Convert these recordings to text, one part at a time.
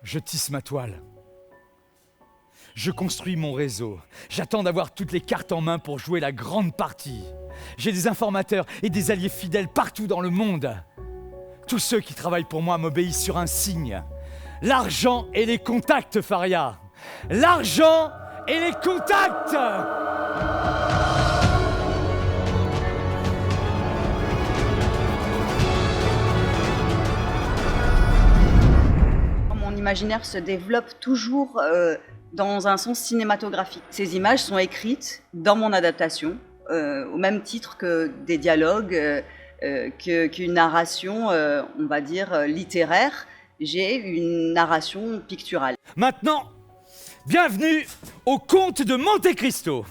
Je tisse ma toile. Je construis mon réseau. J'attends d'avoir toutes les cartes en main pour jouer la grande partie. J'ai des informateurs et des alliés fidèles partout dans le monde. Tous ceux qui travaillent pour moi m'obéissent sur un signe. L'argent et les contacts, Faria. L'argent et les contacts! Mon imaginaire se développe toujours dans un sens cinématographique. Ces images sont écrites dans mon adaptation, au même titre que des dialogues, qu'une narration, on va dire, littéraire. J'ai une narration picturale. Maintenant, bienvenue au Comte de Monte Cristo.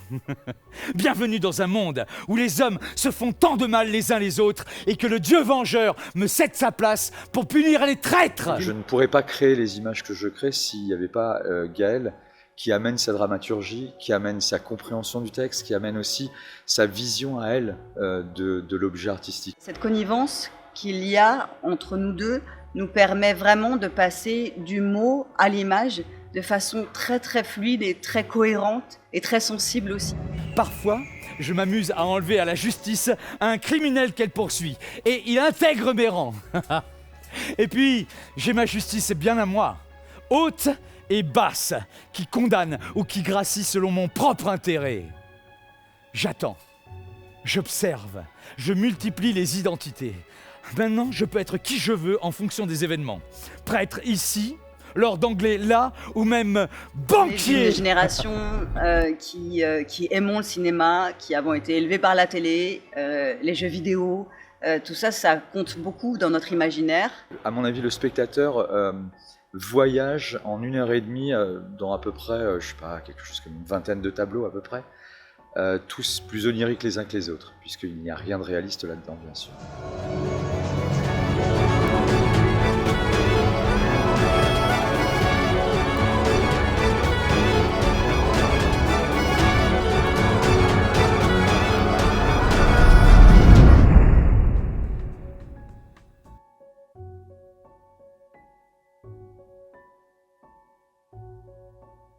Bienvenue dans un monde où les hommes se font tant de mal les uns les autres et que le Dieu vengeur me cède sa place pour punir les traîtres. Je ne pourrais pas créer les images que je crée s'il n'y avait pas Gaël qui amène sa dramaturgie, qui amène sa compréhension du texte, qui amène aussi sa vision à elle de l'objet artistique. Cette connivence qu'il y a entre nous deux nous permet vraiment de passer du mot à l'image de façon très très fluide et très cohérente et très sensible aussi. Parfois, je m'amuse à enlever à la justice un criminel qu'elle poursuit et il intègre mes rangs. Et puis, j'ai ma justice bien à moi, haute et basse, qui condamne ou qui gracie selon mon propre intérêt. J'attends, j'observe, je multiplie les identités. Maintenant, je peux être qui je veux en fonction des événements. Prêtre ici, lord anglais là, ou même banquier. Une génération qui aimons le cinéma, qui avons été élevés par la télé, les jeux vidéo, tout ça, ça compte beaucoup dans notre imaginaire. À mon avis, le spectateur voyage en 1h30 dans à peu près, je sais pas, quelque chose comme une vingtaine de tableaux à peu près, tous plus oniriques les uns que les autres, puisqu'il n'y a rien de réaliste là-dedans, bien sûr.